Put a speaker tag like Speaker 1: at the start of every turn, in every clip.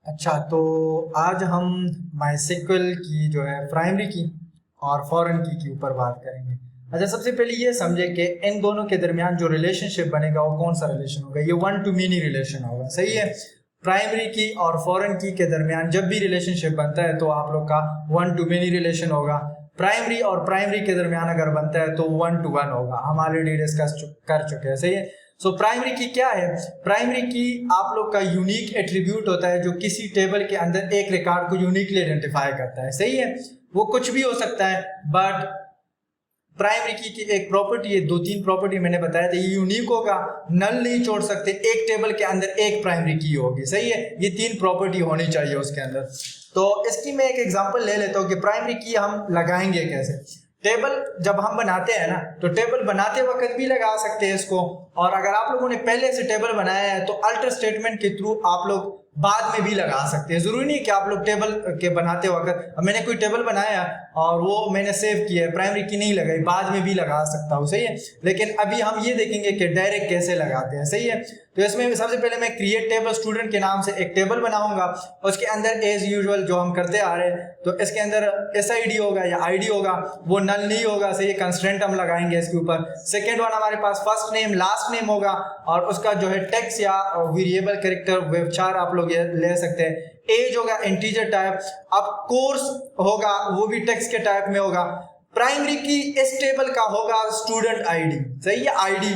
Speaker 1: अच्छा, तो आज हम माइस्क्ल की जो है प्राइमरी की और फॉरेन की के ऊपर बात करेंगे। अच्छा, सबसे पहले ये समझे कि इन दोनों के दरमियान जो रिलेशनशिप बनेगा वो कौन सा रिलेशन होगा। ये वन टू मेनी रिलेशन होगा, सही है। प्राइमरी की और फॉरेन की के दरमियान जब भी रिलेशनशिप बनता है तो आप लोग का वन टू मेनी रिलेशन होगा। प्राइमरी और प्राइमरी के दरमियान अगर बनता है तो वन टू वन होगा। हम ऑलरेडी डिस्कस कर चुके हैं, सही है। सो प्राइमरी की क्या है? प्राइमरी की आप लोग का यूनिक एट्रीब्यूट होता है जो किसी टेबल के अंदर एक रिकॉर्ड को यूनिकली आइडेंटिफाई करता है, सही है। वो कुछ भी हो सकता है, बट प्राइमरी की एक प्रॉपर्टी है, दो तीन प्रॉपर्टी मैंने बताया था। ये यूनिक होगा, नल नहीं छोड़ सकते, एक टेबल के अंदर एक प्राइमरी की होगी, सही है। ये तीन प्रॉपर्टी होनी चाहिए उसके अंदर। तो इसकी मैं एक एग्जांपल ले लेता हूँ कि प्राइमरी की हम लगाएंगे कैसे। टेबल जब हम बनाते हैं ना, तो टेबल बनाते वक्त भी लगा सकते हैं इसको, और अगर आप लोगों ने पहले से टेबल बनाया है तो अल्टर स्टेटमेंट के थ्रू आप लोग बाद में भी लगा सकते हैं। जरूरी नहीं कि आप लोग टेबल के बनाते वक्त, मैंने कोई टेबल बनाया और वो मैंने सेव किया है, प्राइमरी की नहीं लगाई, बाद में भी लगा सकता हूँ, सही है। लेकिन अभी हम ये देखेंगे कि डायरेक्ट कैसे लगाते हैं, सही है। तो इसमें सबसे पहले मैं क्रिएट टेबल स्टूडेंट के नाम से एक टेबल बनाऊंगा। उसके अंदर एज यूजुअल जो हम करते आ रहे हैं, तो इसके अंदर SID होगा या ID होगा, वो नल नहीं होगा, सही है। कंस्ट्रेंट हम लगाएंगे इसके ऊपर। सेकेंड वन हमारे पास फर्स्ट नेम लास्ट नेम होगा, और उसका जो है टेक्स्ट या वेरिएबल कैरेक्टर वेबचार आप लोग ले सकते हैं। एज होगा इंटीजर टाइप। अब कोर्स होगा वो भी टेक्स्ट के टाइप में होगा। प्राइमरी की इस टेबल का होगा स्टूडेंट ID, सही है, ID।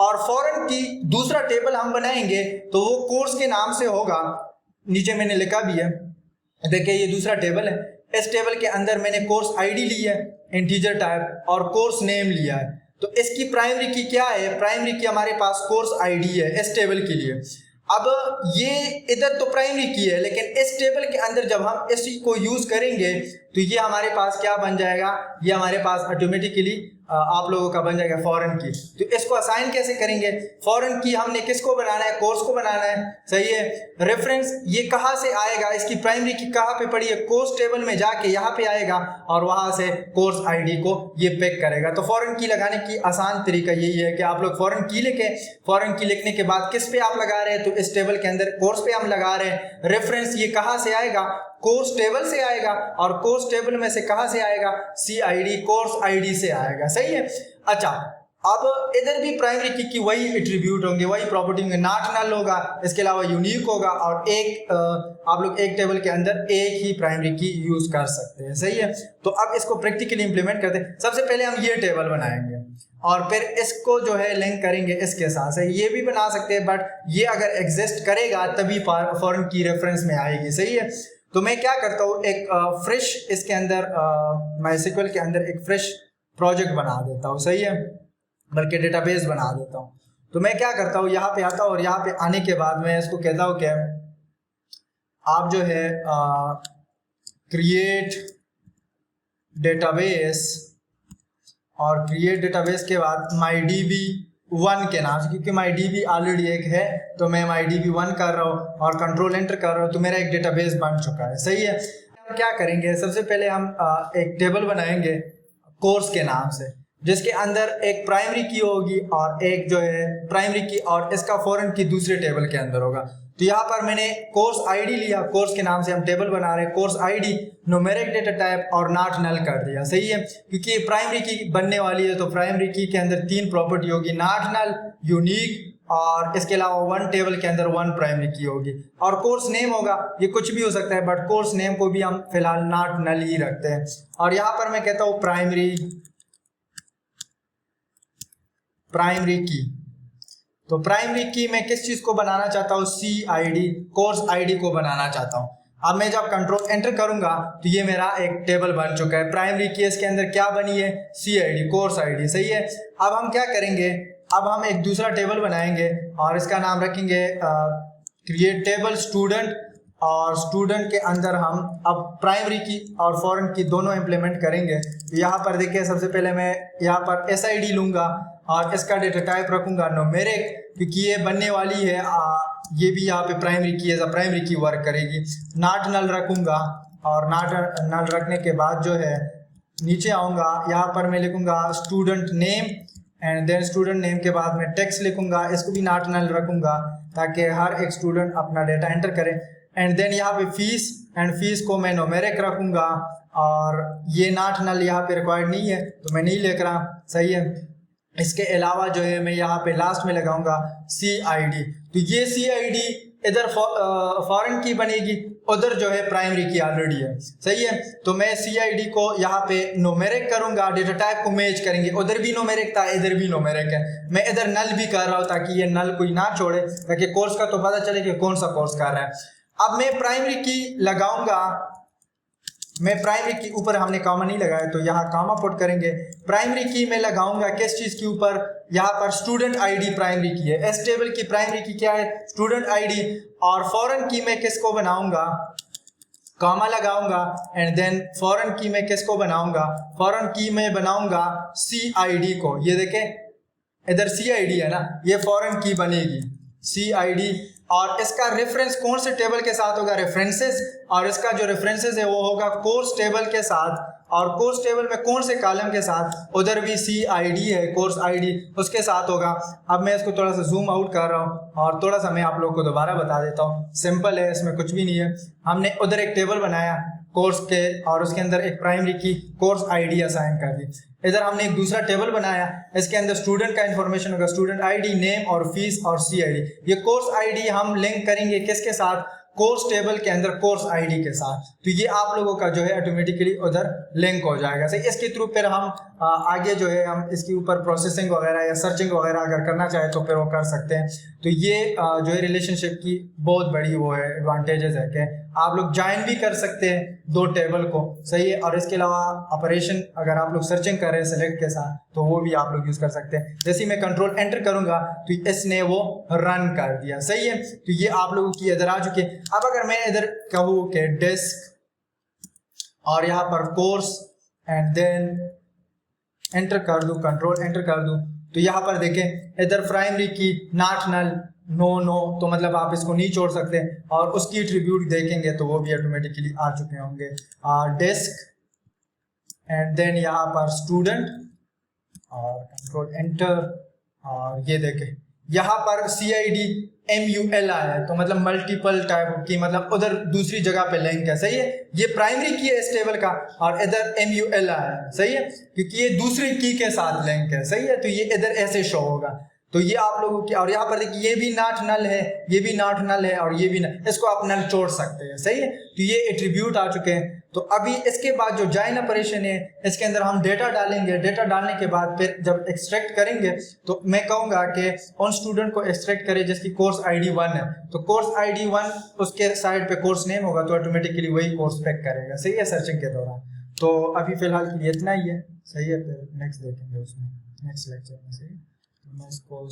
Speaker 1: और फॉरेन की दूसरा टेबल हम बनाएंगे तो वो कोर्स के नाम से होगा। नीचे मैंने लिखा भी है, देखिए ये दूसरा टेबल है। इस टेबल के अंदर मैंने कोर्स ID ली है इंटीजर टाइप, और कोर्स नेम लिया है। तो इसकी प्राइमरी की क्या है? प्राइमरी की हमारे पास कोर्स ID है इस टेबल के लिए। अब ये इधर तो प्राइमरी की है, लेकिन इस टेबल के अंदर जब हम इसी को यूज करेंगे तो ये हमारे पास क्या बन जाएगा? ये हमारे पास ऑटोमेटिकली आप लोगों का बन जाएगा फॉरेन की। तो इसको असाइन कैसे करेंगे? फॉरेन की हमने किसको बनाना है? कोर्स को बनाना है, सही है। रेफरेंस ये कहाँ से आएगा? इसकी प्राइमरी की कहाँ पे पड़ी है? कोर्स टेबल में जाके यहाँ पे आएगा और वहां से कोर्स ID को ये पिक करेगा। तो फॉरेन की लगाने की आसान तरीका यही है कि आप लोग फॉरेन की लिखे। फॉरेन की लिखने के बाद किस पे आप लगा रहे हैं? तो इस टेबल के अंदर कोर्स पे हम लगा रहे हैं। रेफरेंस ये कहाँ से आएगा? कोर्स टेबल से आएगा, और कोर्स टेबल में से कहां से आएगा? CID कोर्स ID से आएगा, सही है। अच्छा, अब इधर भी प्राइमरी की वही एट्रीब्यूट होंगे, वही प्रॉपर्टी होंगे। नॉट नल होगा, इसके अलावा यूनिक होगा, और एक आप लोग एक टेबल के अंदर एक ही प्राइमरी की यूज कर सकते हैं, सही है। तो अब इसको प्रैक्टिकली इंप्लीमेंट करते हैं। सबसे पहले हम ये टेबल बनाएंगे और फिर इसको जो है लिंक करेंगे इसके साथ से। ये भी बना सकते हैं, बट ये अगर एग्जिस्ट करेगा तभी फॉरेन की रेफरेंस में आएगी, सही है। तो मैं क्या करता हूँ, एक फ्रेश इसके अंदर माइस्क्ल के अंदर एक फ्रेश प्रोजेक्ट बना देता हूँ, सही है, बल्कि डेटाबेस बना देता हूँ। तो मैं क्या करता हूँ, यहाँ पे आता हूँ, और यहाँ पे आने के बाद मैं इसको कहता हूँ कि आप जो है क्रिएट डेटाबेस, और क्रिएट डेटाबेस के बाद MyDB1 के नाम से, क्योंकि MyDB ऑलरेडी एक है तो मैं MyDB1 कर रहा हूँ और कंट्रोल एंटर कर रहा हूँ, तो मेरा एक डेटाबेस बन चुका है, सही है। हम क्या करेंगे, सबसे पहले हम एक टेबल बनाएंगे कोर्स के नाम से, जिसके अंदर एक प्राइमरी की होगी और एक जो है प्राइमरी की और इसका फॉरेन की दूसरे टेबल के अंदर होगा। तो यहाँ पर मैंने कोर्स ID लिया, कोर्स के नाम से हम टेबल बना रहे हैं। Course ID numeric data type और नॉट नल कर दिया, सही है, क्योंकि प्राइमरी की बनने वाली है। तो प्राइमरी की के अंदर तीन प्रॉपर्टी होगी, नॉट नल, यूनिक, और इसके अलावा वन टेबल के अंदर वन प्राइमरी की होगी। और कोर्स नेम होगा, ये कुछ भी हो सकता है, बट कोर्स नेम को भी हम फिलहाल नॉट नल ही रखते हैं। और यहाँ पर मैं कहता हूँ प्राइमरी की। तो प्राइमरी की मैं किस चीज को बनाना चाहता हूँ? CID कोर्स ID को बनाना चाहता हूँ। अब मैं जब कंट्रोल एंटर करूंगा तो ये मेरा एक टेबल बन चुका है। प्राइमरी की इसके अंदर क्या बनी है? CID कोर्स ID, सही है। अब हम क्या करेंगे, अब हम एक दूसरा टेबल बनाएंगे और इसका नाम रखेंगे क्रिएट टेबल स्टूडेंट, और स्टूडेंट के अंदर हम अब प्राइमरी की और फॉरेन की दोनों इंप्लीमेंट करेंगे। तो यहाँ पर देखिए, सबसे पहले मैं यहाँ पर SID लूंगा और इसका डेटा टाइप रखूंगा न्यूमेरिक, क्योंकि ये बनने वाली है। ये भी यहाँ पे प्राइमरी की एज अ प्राइमरी की वर्क करेगी। नॉट नल रखूंगा, और नॉट नल रखने के बाद जो है नीचे आऊँगा, यहाँ पर मैं लिखूंगा student name, and then student name के बाद मैं टेक्स्ट लिखूंगा, इसको भी नॉट नल रखूंगा ताकि हर एक स्टूडेंट अपना डेटा एंटर करे। एंड देन यहाँ पे फीस, एंड फीस को मैं न्यूमेरिक रखूँगा, और ये नॉट नल यहाँ पे रिक्वायर्ड नहीं है तो मैं नहीं लिख रहा, सही है। इसके अलावा जो है मैं यहाँ पे लास्ट में लगाऊंगा CID। तो ये CID इधर फॉरेन की बनेगी, उधर जो है प्राइमरी की ऑलरेडी है, सही है। तो मैं CID को यहाँ पे न्यूमेरिक करूंगा, डेटा टाइप को मैच करेंगे, उधर भी न्यूमेरिक था इधर भी न्यूमेरिक है, मैं इधर नल भी कर रहा हूँ ताकि ये नल कोई ना छोड़े, ताकि कोर्स का तो पता चले कि कौन सा कोर्स कर रहा है। अब मैं प्राइमरी की लगाऊंगा, मैं प्राइमरी की ऊपर हमने कॉमा नहीं लगाया तो यहाँ कॉमा पुट करेंगे। प्राइमरी की मैं लगाऊंगा किस चीज के ऊपर, यहाँ पर स्टूडेंट ID प्राइमरी की है, एस टेबल की प्राइमरी की क्या है, स्टूडेंट ID। और फॉरेन की मैं किसको बनाऊंगा, कॉमा लगाऊंगा, एंड देन फॉरेन की मैं किसको बनाऊंगा, फॉरेन की मैं बनाऊंगा CID को। ये देखें इधर CID है ना, ये फॉरेन की बनेगी CID। और इसका रेफरेंस कौन से टेबल के साथ होगा, रेफरेंसेस, और इसका जो रेफरेंसेस है वो होगा कोर्स टेबल के साथ, और कोर्स टेबल में कौन से कॉलम के साथ, उधर भी CID है, कोर्स ID उसके साथ होगा। अब मैं इसको थोड़ा सा जूम आउट कर रहा हूँ और थोड़ा सा मैं आप लोगों को दोबारा बता देता हूँ, सिंपल है, इसमें कुछ भी नहीं है। हमने उधर एक टेबल बनाया कोर्स के और उसके अंदर एक प्राइमरी की कोर्स ID असाइन कर दी, इधर हमने एक दूसरा टेबल बनाया, इसके अंदर स्टूडेंट का इंफॉर्मेशन होगा, स्टूडेंट ID, नेम और फीस और CID। ये कोर्स ID हम लिंक करेंगे किसके साथ, कोर्स टेबल के अंदर कोर्स ID के साथ। तो ये आप लोगों का जो है ऑटोमेटिकली उधर लिंक हो जाएगा, सही। इसके थ्रू फिर हम आगे जो है हम इसके ऊपर प्रोसेसिंग वगैरह या सर्चिंग वगैरह अगर करना चाहे तो फिर वो कर सकते हैं। तो ये जो है रिलेशनशिप की बहुत बड़ी वो है एडवांटेजेस है कि आप लोग ज्वाइन भी कर सकते हैं दो टेबल को, सही है। और इसके अलावा ऑपरेशन अगर आप लोग सर्चिंग कर रहे हैं सेलेक्ट के साथ तो वो भी आप लोग यूज कर सकते हैं। जैसे मैं कंट्रोल एंटर करूंगा तो इसने वो रन कर दिया, सही है। तो ये आप लोगों की इधर आ चुके हैं। अब अगर मैं इधर कहूँ कि डेस्क और यहाँ पर कोर्स एंड देन एंटर कर दूं, कंट्रोल एंटर कर दूं, तो यहाँ पर देखें इधर प्राइमरी की नॉट नल, नो तो मतलब आप इसको नहीं छोड़ सकते। और उसकी एट्रीब्यूट देखेंगे तो वो भी ऑटोमेटिकली आ चुके होंगे, डेस्क एंड देन यहाँ पर स्टूडेंट और कंट्रोल एंटर। और ये देखें यहाँ पर CID MUL आया है, तो मतलब मल्टीपल टाइप की, मतलब उधर दूसरी जगह पे लिंक है, सही है। ये प्राइमरी की है इस टेबल का और इधर MUL आया है, सही है, क्योंकि ये दूसरी की के साथ लिंक है, सही है। तो ये इधर ऐसे शो होगा। तो ये आप लोगों की, और यहाँ पर देखिए ये भी नॉट नल है, ये भी नॉट नल है और ये भी नल, इसको आप नल छोड़ सकते हैं, सही है। तो ये एट्रीब्यूट आ चुके हैं। तो अभी इसके बाद जो जॉइन ऑपरेशन है इसके अंदर हम डेटा डालेंगे। डेटा डालने के बाद फिर जब एक्सट्रैक्ट करेंगे तो मैं कहूँगा कि उन स्टूडेंट को एक्सट्रैक्ट करे जिसकी कोर्स ID 1 है, तो कोर्स ID 1 उसके साइड पे कोर्स नेम होगा तो ऑटोमेटिकली वही कोर्स पिक करेगा, सही है, सर्चिंग के दौरान। तो अभी फिलहाल के लिए इतना ही है, सही है। फिर नेक्स्ट देखेंगे उसमें नेक्स्ट लेक्चर में, सही है। मैं इसको